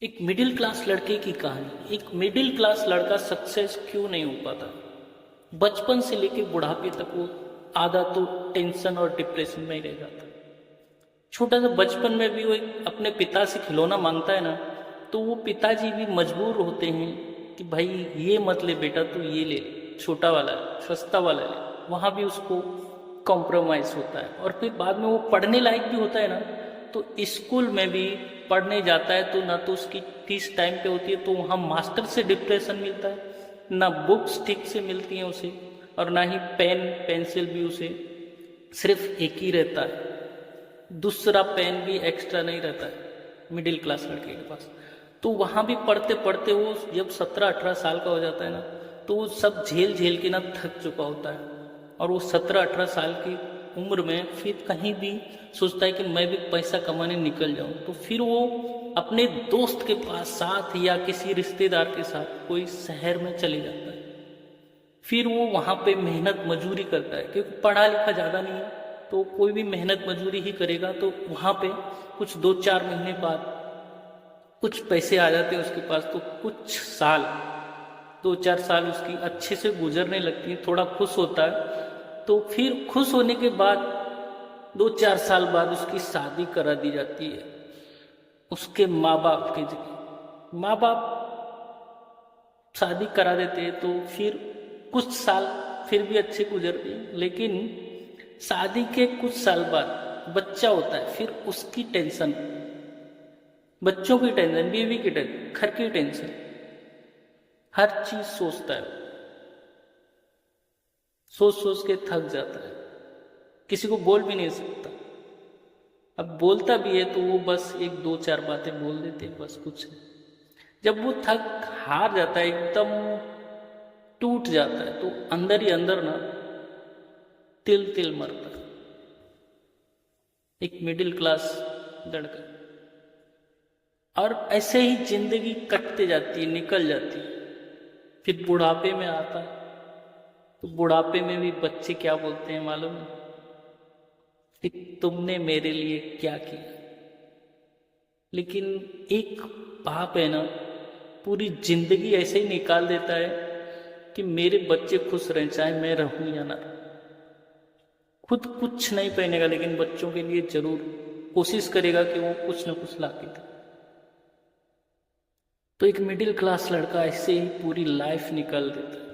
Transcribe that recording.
एक middle class लड़के की कहानी। एक मिडिल क्लास लड़का सक्सेस क्यों नहीं हो पाता? बचपन से लेके बुढ़ापे तक वो आधा तो टेंशन और डिप्रेशन में ही रह जाता। छोटा सा बचपन में भी वो एक अपने पिता से खिलौना मांगता है ना, तो वो पिताजी भी मजबूर होते हैं कि भाई ये मत ले बेटा, तू ये ले, छोटा वाला ले, सस्ता वाला ले। वहाँ भी उसको कॉम्प्रोमाइज होता है। और फिर बाद में वो पढ़ने लायक भी होता है ना, तो स्कूल में भी पढ़ने जाता है तो ना तो उसकी फीस टाइम पे होती है, तो वहाँ मास्टर से डिप्रेशन मिलता है, ना बुक्स ठीक से मिलती हैं उसे, और ना ही पेन पेंसिल भी उसे सिर्फ एक ही रहता है, दूसरा पेन भी एक्स्ट्रा नहीं रहता है मिडिल क्लास लड़के के पास। तो वहाँ भी पढ़ते पढ़ते वो जब 17-18 साल का हो जाता है ना, तो वो सब झेल झेल के ना थक चुका होता है। और वो 17-18 साल की उम्र में फिर कहीं भी सोचता है कि मैं भी पैसा कमाने निकल जाऊं, तो फिर वो अपने दोस्त के पास साथ या किसी रिश्तेदार के साथ कोई शहर में चले जाता है। फिर वो वहाँ पे मेहनत मजूरी करता है, क्योंकि पढ़ा लिखा ज़्यादा नहीं है, तो कोई भी मेहनत मजूरी ही करेगा। तो वहाँ पे कुछ 2-4 महीने बाद कुछ पैसे आ जाते हैं उसके पास, तो कुछ साल 2-4 साल उसकी अच्छे से गुजरने लगती है, थोड़ा खुश होता है। तो फिर खुश होने के बाद 2-4 साल बाद उसकी शादी करा दी जाती है उसके माँ बाप के जगह। माँ बाप शादी करा देते हैं, तो फिर कुछ साल फिर भी अच्छे गुजरते हैं, लेकिन शादी के कुछ साल बाद बच्चा होता है, फिर उसकी टेंशन, बच्चों की टेंशन, बीवी की टेंशन, घर की टेंशन, हर चीज सोचता है, सोच सोच के थक जाता है, किसी को बोल भी नहीं सकता। अब बोलता भी है तो वो बस 1-2-4 बातें बोल देते हैं, बस कुछ नहीं। जब वो थक हार जाता है, एकदम टूट जाता है, तो अंदर ही अंदर ना तिल तिल मरता है एक मिडिल क्लास लड़का। और ऐसे ही जिंदगी कटते जाती है, निकल जाती है। फिर बुढ़ापे में आता है, तो बुढ़ापे में भी बच्चे क्या बोलते हैं मालूम है? कि तुमने मेरे लिए क्या किया। लेकिन एक बाप है ना, पूरी जिंदगी ऐसे ही निकाल देता है कि मेरे बच्चे खुश रहें, चाहे मैं रहूं या ना रहूं। खुद कुछ नहीं पहनेगा, लेकिन बच्चों के लिए जरूर कोशिश करेगा कि वो कुछ ना कुछ ला के दे। तो एक मिडिल क्लास लड़का ऐसे ही पूरी लाइफ निकाल देता है।